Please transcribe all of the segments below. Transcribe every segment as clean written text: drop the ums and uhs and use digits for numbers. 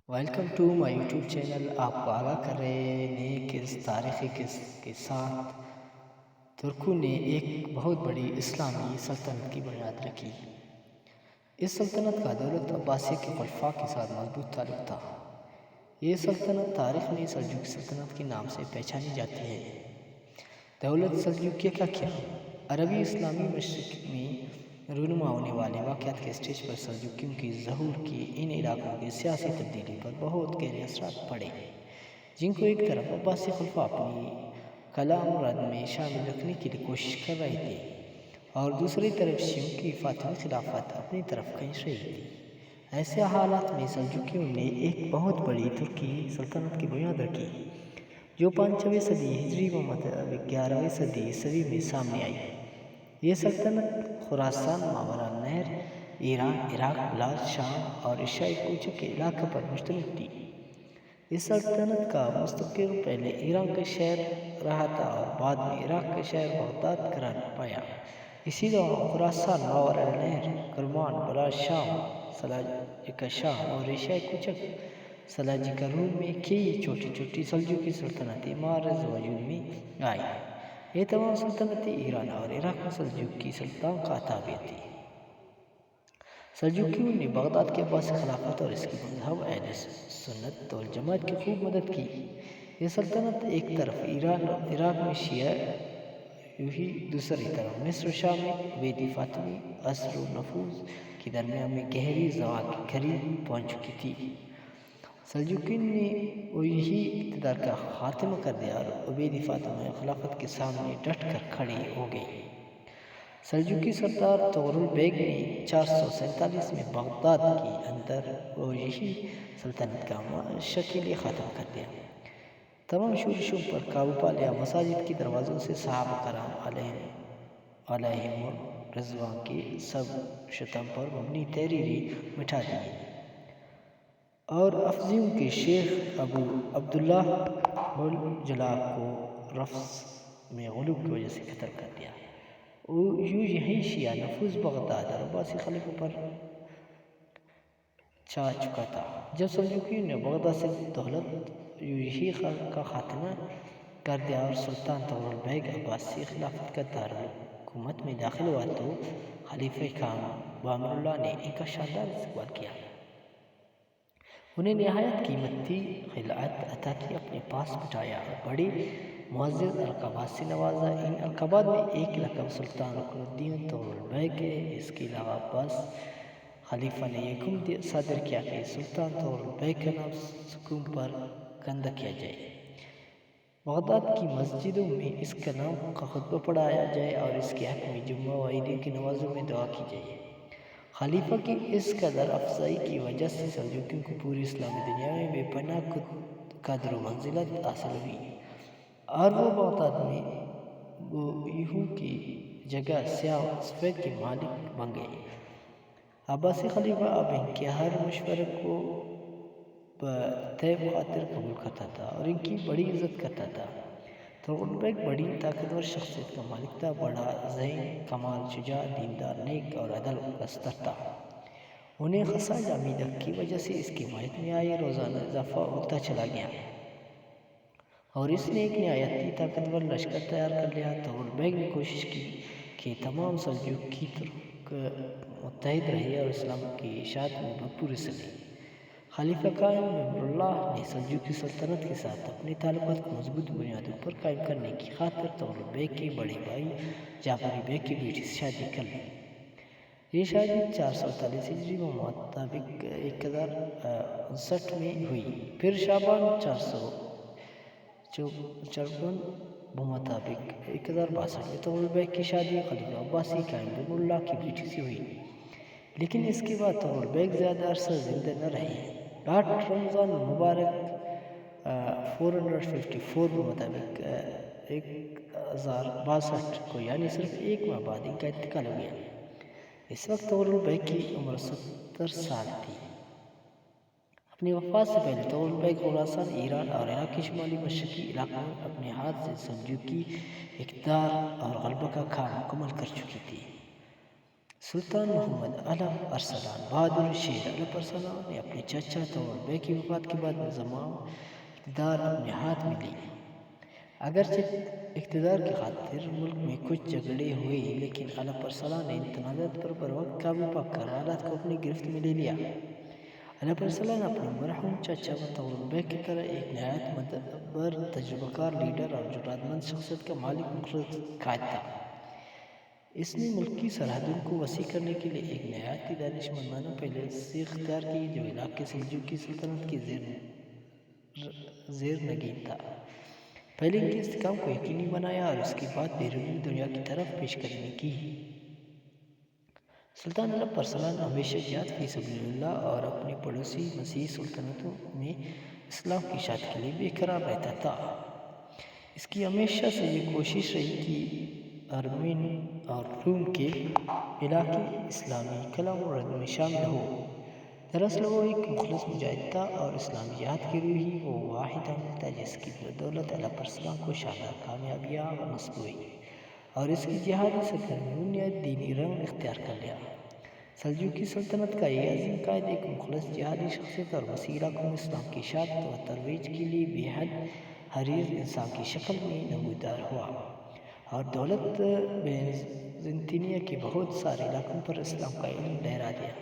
Welcome to my YouTube channel. آپ کو آگاہ کر رہے ہیں نئے تاریخی قسط کے ساتھ. ترکوں نے ایک بہت بڑی اسلامی سلطنت کی بنیاد رکھی. اس سلطنت کا دولت عباسیہ کے خلفاء کے ساتھ مضبوط تعلق تھا. یہ سلطنت تاریخ میں سلجوقی سلطنت کے نام سے پہچانی جاتی ہے. دولت سلجوقیہ کا کیا؟ عربی اسلامی مشرق میں رونما ہونے والے واقعات کے اسٹیج پر سلجوقیوں کی ظہور کے ان علاقوں کی سیاسی تبدیلی پر بہت گہرے اثرات پڑے، جن کو ایک طرف عباسی خلفاء اپنی کلام رد میں شامل رکھنے کی کوشش کر رہے تھے اور دوسری طرف شیعوں کی فاطمی خلافت اپنی طرف کھینچ رہی تھی. ایسے حالات میں سلجوقیوں نے ایک بہت بڑی ترکی سلطنت کی بنیاد رکھی، جو 5ویں صدی ہجری و مطابق 11ویں صدی عیسوی میں سامنے آئی. یہ سلطنت خراسان، ماوراء النہر، ایران، عراق، بلاد، شام اور ایشیائی کوچے کے علاقے پر مشتمل تھی. اس سلطنت کا مستقر پہلے ایران کا شہر رہا تھا اور بعد میں عراق کا شہر بغداد قرار پایا. اسی دوران خراسان، ماوراء النہر، کرمان، بلاد، شام، سلاجقہ شاہ اور ایشیائی کوچے سلاجقہ روم میں کئی چھوٹی چھوٹی سلجوقی سلطنتیں معرض وجود میں آئیں. یہ تمام سلطنتیں ایران اور عراق میں سلجوقی سلطان کا تابع تھیں. سلجوقیوں نے بغداد کے عباسی خلافت اور اس کے مذہب اہل سنت والجماعت کی خوب مدد کی. یہ سلطنت ایک طرف عراق میں شیعی، دوسری طرف مصر و شام میں عبیدی فاطمی اثر و نفوذ کے درمیان میں گہری زوال کے قریب پہنچ چکی تھی. سلجوقیوں نے یہی اقتدار کا خاتمہ کر دیا اور عبیدی فاطمی خلافت کے سامنے ڈٹ کر کھڑے ہو گئے. سلجوقی سردار طغرل بیگ نے 447 میں بغداد کے اندر یہی سلطنت کا شکلی ختم کر دیا، تمام شورشوں پر قابو پا لیا. مساجد کے دروازوں سے صحابہ کرام علیہم الرضوان کے سب شتم پر مبنی تحریریں مٹا دی اور افزیوں کے شیخ ابو عبداللہ الجلاء کو رفض میں غلو کی وجہ سے قتل کر دیا. یہی شیعہ نفوذ بغداد اور عباسی خلیفوں پر چھا چکا تھا. جب سلجوقیوں نے بغداد سے دولت یہی کا خاتمہ کر دیا اور سلطان طغرل بیگ عباسی خلافت کا دارالحکومت میں داخل ہوا تو خلیفہ خام بامر اللہ نے ان کا شاندار استقبال کیا. انہیں نہایت قیمتی خلعت عطا کی، اپنے پاس بٹھایا اور بڑے معزز القابات سے نوازا. ان القابات میں ایک لقب سلطان رکن الدین طغرل بیگ ہے. اس کے علاوہ عباس خلیفہ نے یہ حکم صادر کیا کہ سلطان طغرل بیگ کا نام سکوں پر کندہ کیا جائے، بغداد کی مسجدوں میں اس کا نام کا خطبہ پڑھایا جائے اور اس کے حق میں جمعہ و عیدین کی نمازوں میں دعا کی جائے. خلیفہ کی اس قدر افزائی کی وجہ سے سلجوقیوں کو پوری اسلامی دنیا میں بے پناہ قدر و منزلت حاصل ہوئی اور وہ بغداد میں گوئیوں کی جگہ سیاہ و سفید کے مالک بن گئے. عباسی خلیفہ اب ان کے ہر مشورے کو طیب خاطر قبول کرتا تھا اور ان کی بڑی عزت کرتا تھا. طغرل بیگ بڑی طاقتور شخصیت کا مالک تھا، بڑا ذہین، کمال شجاع، دیندار، نیک اور عدل پرست تھا. انہیں خصائص عمیدہ کی وجہ سے اس کی حمایت میں آئے روزانہ اضافہ ہوتا چلا گیا اور اس نے ایک نہایت طاقتور لشکر تیار کر لیا. طغرل بیگ نے کوشش کی کہ تمام سلجوقی ترک متحد رہے اور اسلام کی اشاعت میں بھرپور حصہ لیں. خلیفہ قائم بامر اللہ نے سلجوقی سلطنت کے ساتھ اپنے تعلقات کو مضبوط بنیادوں پر قائم کرنے کی خاطر طغرل بیگ کے بڑے بھائی جعفری بیگ کی بیٹی سے شادی کر لی. یہ شادی 448 ہجری و مطابق 1059 میں ہوئی. پھر شعبان 454 بمطابق 1062 میں طغرل بیگ کی شادی خلیفہ عباسی قائم بامر اللہ کی بیٹی سے ہوئی، لیکن اس کے بعد طغرل بیگ زیادہ عرصہ زندہ نہ رہے. 8 رمضان المبارک 454 بمطابق 1062 کو، یعنی صرف ایک ماہ بعد ان کا انتقال ہو گیا. اس وقت طغرل بیگ کی عمر 70 سال تھی. اپنی وفات سے پہلے طغرل بیگ خراسان، ایران اور عراق کے شمالی مشرقی علاقوں میں اپنے ہاتھ سے سلجوقی اقتدار اور غلبہ کا کام مکمل کر چکی تھی. سلطان محمد علم ارسلان بہادر شیر علم ارسلان نے اپنے چچا طول بے کی وفات کے بعد زمام اقتدار اپنے ہاتھ میں لی۔ اگرچہ اقتدار کی خاطر ملک میں کچھ جھگڑے ہوئے لیکن علم ارسلان نے ان تنازعات پر بروقت قابو پا کر حالات کو اپنی گرفت میں لے لیا۔ علم ارسلان اپنے مرحوم چچا طول بیگ کی طرح ایک نہایت معتبر تجربہ کار لیڈر اور جرأت مند شخصیت کا مالک مخلص قائد تھا۔ اس نے ملک کی سرحدوں کو وسیع کرنے کے لیے ایک نہایت ہی دانش مندانہ پالیسی اختیار کی جو علاقے سلجوقی سلطنت کی زیر نگین تھا۔ پہلے ان کے استحکام کو یقینی بنایا اور اس کے بعد بیرونی دنیا کی طرف پیش قدمی کی۔ سلطان علم ارسلان ہمیشہ جہاد فی سبیل اللہ اور اپنے پڑوسی مسیحی سلطنتوں میں اسلام کی اشاعت کے لیے بے قرار رہتا تھا۔ اس کی ہمیشہ سے یہ کوشش رہی کہ ارمین اور روم کے علاقے اسلامی کلام و رد میں شامل ہو۔ دراصل وہ ایک مخلص مجاہد تھا اور اسلامی جہاد کی روح ہی وہ واحد عامل تھا جس کی بدولت علم ارسلان کو شاندار کامیابیاں نصیب ہوئی اور اس کی جہادی سرگرمیوں نے دینی رنگ اختیار کر لیا۔ سلجوقی سلطنت کا یہ عظیم قائد ایک مخلص جہادی شخصیت اور وسیع علاقوں میں اسلام کی اشاعت و ترویج کے لیے بے حد حریص انسان کی شکل میں نمودار ہوا اور دولت بیزنطینیہ کے بہت سارے علاقوں پر اسلام کا علم لہرا دیا۔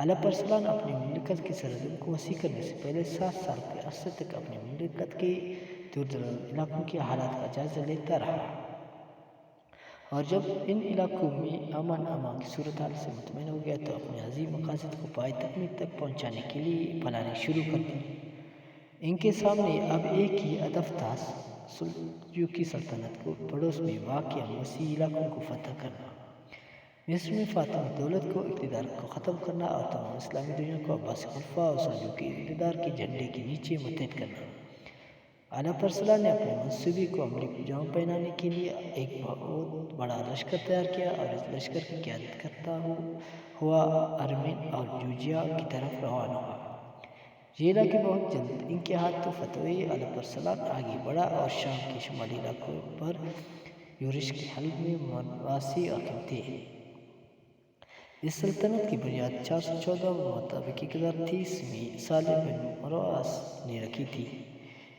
علم ارسلان اپنی مملکت کی سرحدوں کو وسیع کرنے سے پہلے 7 سال کے عرصے تک اپنی مملکت کے دور دراز علاقوں کے حالات کا جائزہ لیتا رہا اور جب ان علاقوں میں امن امان کی صورتحال سے مطمئن ہو گیا تو اپنے عظیم مقاصد کو پائے تکمیل تک پہنچانے کے لیے پلانیں شروع کر دیں۔ ان کے سامنے اب ایک ہی ہدف تھا، سلجوقی سلطنت کو پڑوس میں واقع وسیع علاقوں کو فتح کرنا، مصر میں فاطمی دولت کو اقتدار کو ختم کرنا اور تمام اسلامی دنیا کو عباسی خلفاء اور سلجوقی اقتدار کے جھنڈے کے نیچے متحد کرنا۔ علم ارسلان نے اپنے منصوبے کو عملی جام پہنانے کے لیے ایک بہت بڑا لشکر تیار کیا اور اس لشکر کی قیادت کرتا ہوا ارمین اور جورجیا کی طرف روانہ ہوا۔ یہ علاقے بہت جلد ان کے ہاتھوں فتح ہوئے۔ علم ارسلان آگے بڑھا اور شام کے شمالی علاقوں پر یورش کے حلب میں مراسی حاکم تھے۔ اس سلطنت کی بنیاد 414 بمطابق 1030 میں صالح بن مراس نے رکھی تھی۔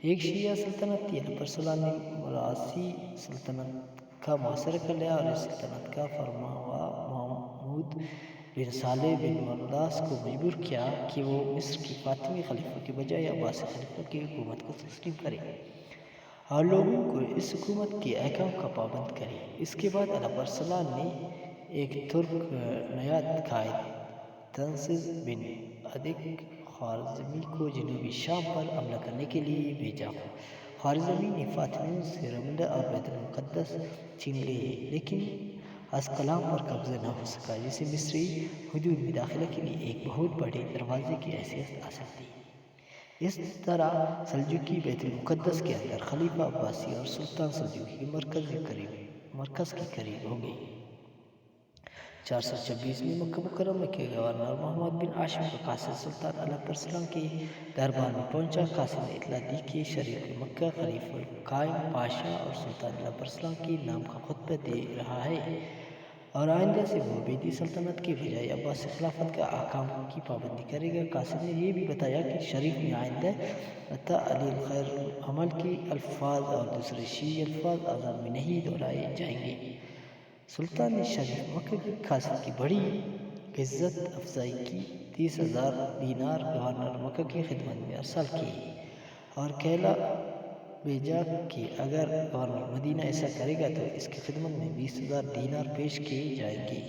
ایک شیعہ سلطنت تھی۔ علم ارسلان نے مراسی سلطنت کا محاصرہ کر لیا اور اس سلطنت کا فرمانروا محمود بن صالح بن مراس کو مجبور کیا کہ وہ مصر کے فاطمی خلیفہ کے بجائے عباسی خلیفہ کی حکومت کو تسلیم کرے اور لوگوں کو اس حکومت کے احکام کا پابند کرے۔ اس کے بعد علم ارسلان نے ایک ترک نیاد قائد تنزل بن ادک خوارزمی کو جنوبی شام پر حملہ کرنے کے لیے بھیجا۔ خوارزمی نے فاطمیوں سے رملہ اور بیت المقدس چھین لیے لیکن اسقلان پر قبضہ نہ ہو سکا جسے مصری حدود میں داخلہ کے لیے ایک بہت بڑے دروازے کی حیثیت حاصل تھی۔ اس طرح سلجوقی بیت المقدس کے اندر خلیفہ عباسی اور سلطان سلجوقی کے مرکز کے قریب ہو گئے۔ 426 میں مکہ مکرمہ کے گورنر محمد بن ہاشم کا قاصد سلطان علم ارسلان کے دربار میں پہنچا۔ قاصد نے اطلاع دی کہ شریف مکہ خلیفہ القائم پاشا اور سلطان علم ارسلان کے نام کا خطبہ دے رہا ہے اور آئندہ سے وہ عبیدی سلطنت کے بجائے عباسی خلافت کے احکام کی پابندی کرے گا۔ قاصد نے یہ بھی بتایا کہ شریف میں آئندہ عطا علی خیر العمل کے الفاظ اور دوسرے شیعی الفاظ اذان میں نہیں دہرائے جائیں گے۔ سلطان نے شریف مکہ کے قاصد کی بڑی عزت افزائی کی، 30,000 دینار گورنر مکہ کی خدمت میں ارسال کیے اور کہلا بھیجا کہ اگر گورنر مدینہ ایسا کرے گا تو اس کی خدمت میں 20,000 دینار پیش کیے جائیں گے۔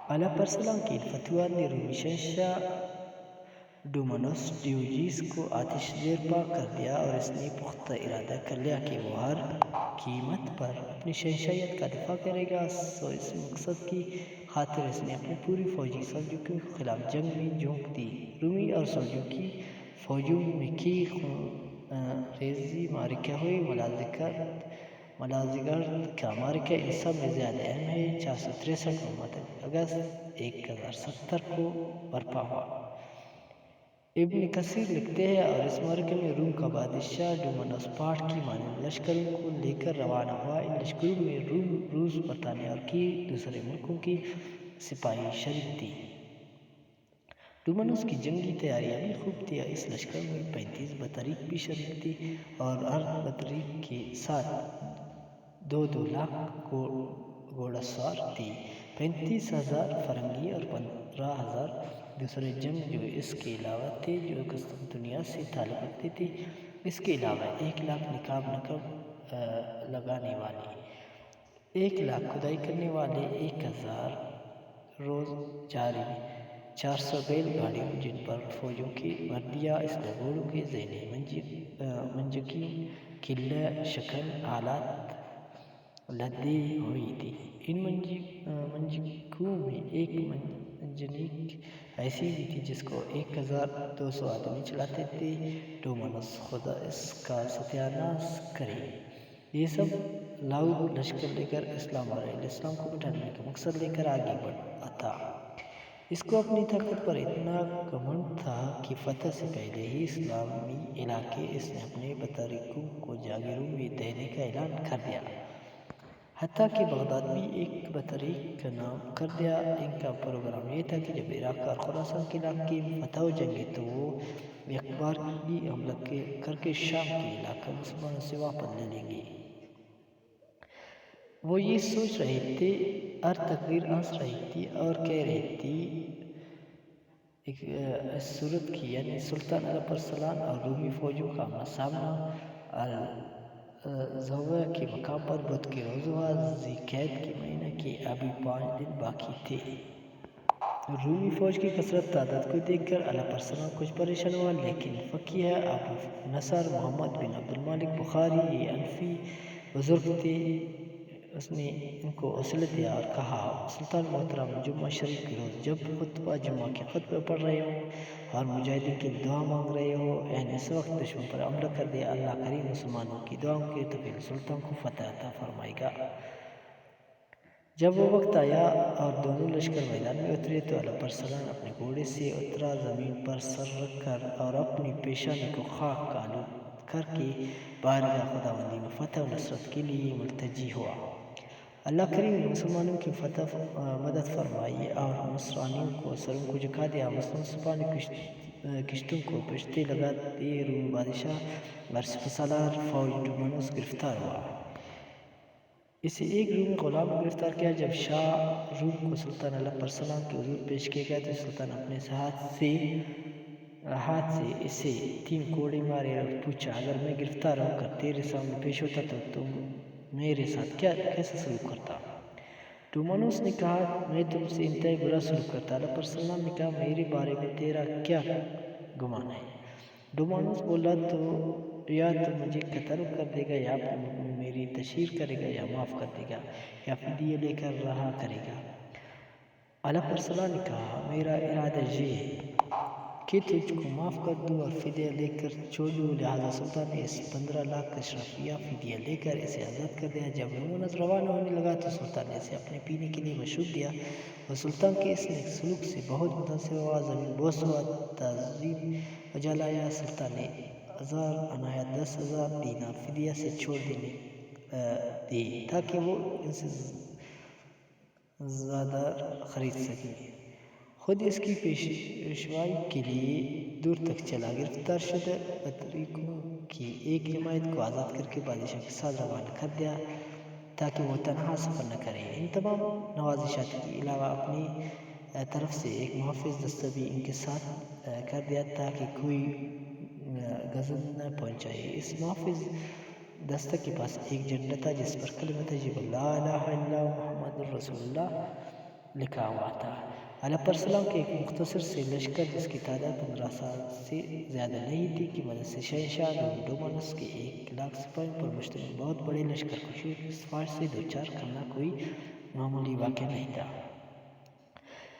علم ارسلان کے ان فتوحات نے رومی شہنشاہ ڈومانوس ڈیوجیس کو آتش زیر پا کر دیا اور اس نے پختہ ارادہ کر لیا کہ وہ ہر قیمت پر اپنی شہنشاہیت کا دفاع کرے گا۔ سو اس مقصد کی خاطر اس نے اپنی پوری فوج سلجوقیوں کے خلاف جنگ میں جھونک دی۔ رومی اور سلجوقی فوجوں میں کئی خون ریزی معرکے ہوئے۔ مالازگرد کا معرکہ ان سب میں زیادہ اہم ہے۔ 463 بمطابق اگست 1070 کو برپا ہوا۔ ابن کثیر لکھتے ہیں اور اس معرکے میں روم کا بادشاہ ڈومانوس پہاڑ کی مانند لشکروں کو لے کر روانہ ہوا۔ ان لشکروں میں روس، برطانیہ اور کئی دوسرے ملکوں کے سپاہی شریک تھی۔ ڈومانوس کی جنگی تیاریاں بھی خوب تھی۔ اس لشکر میں 35 بطریق بھی شریک تھی اور ہر بطریق کے ساتھ 2 لاکھ گھوڑا سوار تھی۔ 35,000 فرنگی اور 15,000 دوسرے جنگجو اس کے علاوہ تھے جو قسطنطنیہ سے تعلق رکھتے تھے۔ اس کے علاوہ 1 لاکھ نقاب لگانے والے، 1 لاکھ کھدائی کرنے والے، 1,000 روز جاری، 400 بیل گاڑیوں جن پر فوجوں کی وردیاں، اسلحہ، گھوڑوں کے ذیلی منجنیقوں، قلعہ شکن آلات لدی ہوئی تھی۔ ان منجنیقوں میں ایک منجنیق ایسی بھی تھی جس کو 1,200 آدمی چلاتے تھے۔ ڈومانوس خدا اس کا ستیہ ناش کرے، یہ سب لاؤد لشکر لے کر اسلام اور اہل اسلام کو مٹانے کا مقصد لے کر آگے بڑھا تھا۔ اس کو اپنی طاقت پر اتنا گھمنڈ تھا کہ فتح سے پہلے ہی اسلامی علاقے اس نے اپنے بطریقوں کو جاگیروں میں دینے کا اعلان کر دیا، حتیٰ کہ بغداد بھی ایک بطریق کا نام کر دیا۔ ان کا پروگرام یہ تھا کہ جب عراق اور خراسان کے علاقے فتح ہو جائیں گے تو وہ یکبار ہی حملہ کر کے شام کے علاقہ مسلمانوں سے واپس لے لیں گے۔ وہ یہ سوچ رہے تھے، ہر تقریر ہنس رہی تھی اور کہہ رہی تھی اس صورت کی، یعنی سلطان علیہ السلام اور رومی فوجوں کا آمنا سامنا الزاویہ کے مقام پر بدھ کے روز ذی القعدہ کے مہینہ کے ابھی 5 دن باقی تھے۔ رومی فوج کی کثرت تعداد کو دیکھ کر علیہ السلام کچھ پریشان ہوا، لیکن فقیہ ابو نصر محمد بن عبد الملک بخاری، یہ حنفی بزرگ تھے، اس نے ان کو حوصلہ دیا اور کہا، سلطان محترم، جمعہ شریف کے روز جب خطبہ جمعہ کے خطبے پڑھ رہے ہوں اور مجاہدین کے لیے دعا مانگ رہے ہوں، اس وقت دشمن پر حملہ کر دے، اللہ کریم مسلمانوں کی دعاؤں کے طویل سلطان کو فتح عطا فرمائے گا۔ جب وہ وقت آیا اور دونوں لشکر میدان میں اترے تو علیہ السلام اپنے گھوڑے سے اترا، زمین پر سر رکھ کر اور اپنی پیشانی کو خاک آلود کر کے بارگاہ خداوندی میں فتح و نصرت کے لیے ملتجی ہوا۔ اللہ کریم نے مسلمانوں کی مدد فرمائی اور نصرانیوں کو سروں کو جھکا دیا۔ مسلم سپاہ نے کشتوں کو پشتے لگا دیے۔ رومی بادشاہ اور سپہسالار فوج ڈومانوس گرفتار ہوا۔ اسے ایک رومی غلام نے گرفتار کیا۔ جب شاہ روم کو سلطان علیہ السلام کے حضور پیش کیا گیا تو سلطان اپنے ہاتھ سے اسے 3 کوڑے مارے اور پوچھا، اگر میں گرفتار ہو کر تیرے سامنے پیش ہوتا تو تم میرے ساتھ کیسا سلوک کرتا؟ ڈومانوس نے کہا، میں تم سے انتہائی برا سلوک کرتا۔ علیہ السلام نے کہا، میرے بارے میں تیرا کیا گمان ہے؟ ڈومانوس بولا، تو یا تو مجھے قتل کر دے گا، یا اپنے ملک میں میری تشہیر کرے گا، یا معاف کر دے گا، یا فدیہ لے کر رہا کرے گا۔ علیہ السلام نے کہا، میرا ارادہ یہ ہے کہ تجھ کو معاف کر دوں اور فدیہ لے کر چھوڑ دوں۔ لہٰذا سلطان نے اس 15 لاکھ اشرافیہ فدیہ لے کر اسے آزاد کر دیا۔ جب ڈومانوس روانہ ہونے لگا تو سلطان نے اسے اپنے پینے کے لیے مشروب دیا۔ وہ سلطان کے اس نیک سلوک سے بہت متاثر ہوا، زمین بوس ہوا، تعظیم بجا لایا۔ سلطان نے 1000 عنایت 10,000 دینار فدیہ سے چھوڑ دیے تاکہ وہ ان سے زادار خرید سکے۔ خود اس کی پیشوائی کے لیے دور تک چلا۔ گرفتار شدہ بطریقوں کی ایک جماعت کو آزاد کر کے بادشاہ کے ساتھ روانہ کر دیا تاکہ وہ تنہا سفر نہ کرے۔ ان تمام نوازشات کے علاوہ اپنی طرف سے ایک محافظ دستہ بھی ان کے ساتھ کر دیا تاکہ کوئی غضب نہ پہنچائے۔ اس محافظ دستہ کے پاس ایک جھنڈا تھا جس پر کلمہ طیبہ لا الہ الا اللہ محمد رسول اللہ لکھا ہوا تھا۔ علیہ السلام کے ایک مختصر سے لشکر جس کی تعداد 15,000 سے زیادہ نہیں تھی کی مدد سے شہنشاہ روم ڈومانوس کے 1 لاکھ سپاہیوں پر مشتمل بہت بڑے لشکر کشوں کی فوج سے دوچار کرنا کوئی معمولی واقعہ نہیں تھا۔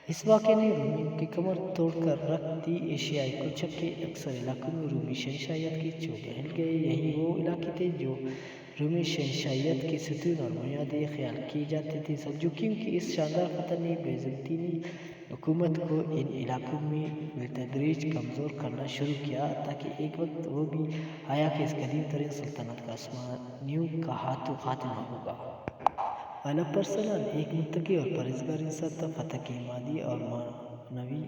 اس واقعے نے رومیوں کی کمر توڑ کر رکھ دی۔ ایشیائی کوچک کے اکثر علاقوں میں رومی شہنشاہیت کے چولے ہل گئے۔ یہی وہ علاقے تھے جو رومی شہنشاہیت کے ستون اور بنیادیں خیال کیے جاتے تھے۔ سلجوقیوں کی اس شاندار فتح نے بیزنطینی حکومت کو ان علاقوں میں بالتدریج کمزور کرنا شروع کیا، حتیٰ کہ ایک وقت وہ بھی آیا کہ اس قدیم ترین سلطنت کا عثمانیوں کا ہاتھوں خاتمہ ہوگا۔ اعلیٰ پرسنل ایک متقی اور پرہیزگار انسان تھا، فتح کی مادی اور معنوی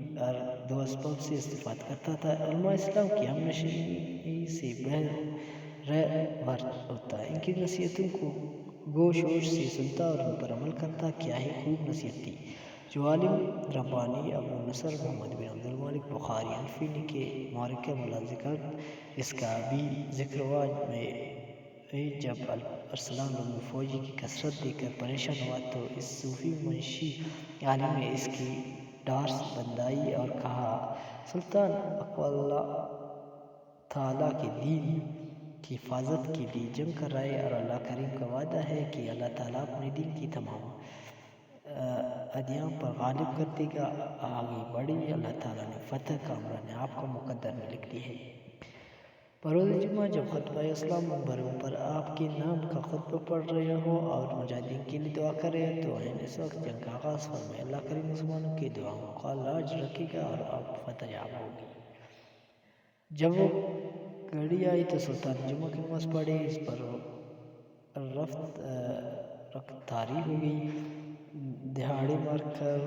دو اسباب سے استفادہ کرتا تھا۔ علماء اسلام کی ہم نشینی سے بہرہ ہوتا، ان کی نصیحتوں کو گوش ہوش سے سنتا اور ان پر عمل کرتا۔ کیا ہی خوب نصیحت تھی جو عالم ربانی ابو نصر محمد بن عبد الملک بخاری الفینی کے معرکہ ملازکت، اس کا بھی ذکر واج میں جب ارسلان رومی فوجی کی کثرت دیکھ کر پریشان ہوا تو اس صوفی منشی عالم نے اس کی ڈارس بندائی اور کہا، سلطان اقبال اللہ تعالیٰ کے دین کی حفاظت کے لیے جنگ کر رہا ہے اور اللہ کریم کا وعدہ ہے کہ اللہ تعالیٰ اپنے دین کی تمام ادیان پر غالب کر دے گا۔ آگے بڑھی، اللہ تعالیٰ نے فتح کا امر آپ کا مقدر میں لکھ دی ہے۔ بروز جمعہ جب خطبہ اسلام منبروں پر آپ کے نام کا خطبہ پڑھ رہے ہو اور مجاہدین کے لیے دعا کر رہے ہو تو عین اس وقت جنگ کا آغاز فرمائے۔ اللہ کریم مسلمانوں کی دعاؤں کا لاج رکھے گا اور آپ فتح یاب ہوگی۔ جب وہ گھڑی آئی تو سلطان جمعہ کی نماز پڑھی، اس پر رفتاری ہو گئی، دہاڑے مار کر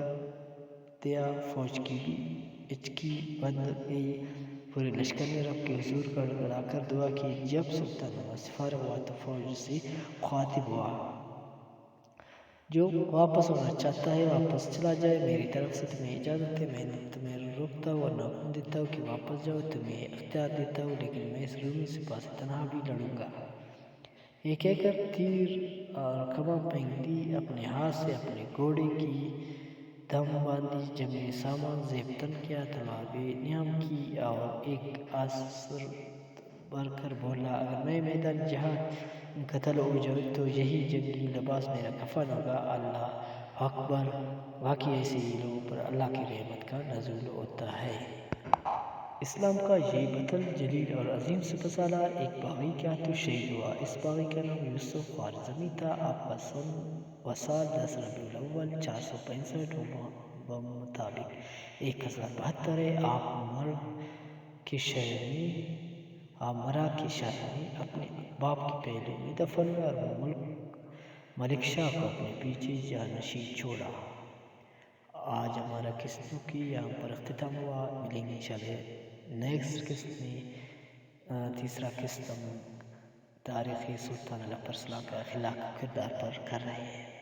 دیا، فوج کی بھی اچکی بند گئی، پورے لشکر نے رب کے حضور گڑ گڑا کر دعا کی۔ جب سلطان نماز سے فارغ ہوا تو فوج سے مخاطب ہوا، جو واپس ہونا چاہتا ہے واپس چلا جائے، میری طرف سے تمہیں اجازت ہے، میں تمہیں روکتا ہوں ورنہ حکم دیتا ہوں کہ واپس جاؤ، تمہیں اختیار دیتا ہوں، لیکن میں اس رومی سپاہ سے تنہا بھی لڑوں گا۔ یہ کہہ کر تیر اور کمان پھینک دی، اپنے ہاتھ سے اپنے گھوڑے کی دم باندھی، جمع سامان زیب تن کیا، تلوار بے نیام کی اور ایک آسر بھر کر بولا، اگر میں میدان جہاد میں قتل ہو جاؤں تو یہی جنگی لباس میرا کفن ہوگا۔ اللہ اکبر! واقعی ایسے ہی لوگوں پر اللہ کی رحمت کا نزول ہوتا ہے۔ اسلام کا یہ بطل، جلیل اور عظیم سپہ سالار ایک باغی کے ہاتھوں شہید ہوا۔ اس باغی کا نام یوسف خوارزمی تھا۔ آپ کا سن و سال 10 ربیع الاول 465 بمطابق 1072 ہے۔ آپ مرا کے شہر میں اپنے باپ کے پہلو میں دفن ہوئے اور ملک شاہ کو اپنے پیچھے جانشین چھوڑا۔ آج ہمارا قسطوں کی یہاں پر اختتام ہوا۔ ملیں گے انشاءاللہ نیکسٹ قسط میں۔ تیسرا قسط ہم تاریخ سلطان اعلیٰ السلام کا اخلاق کردار پر کر رہے ہیں۔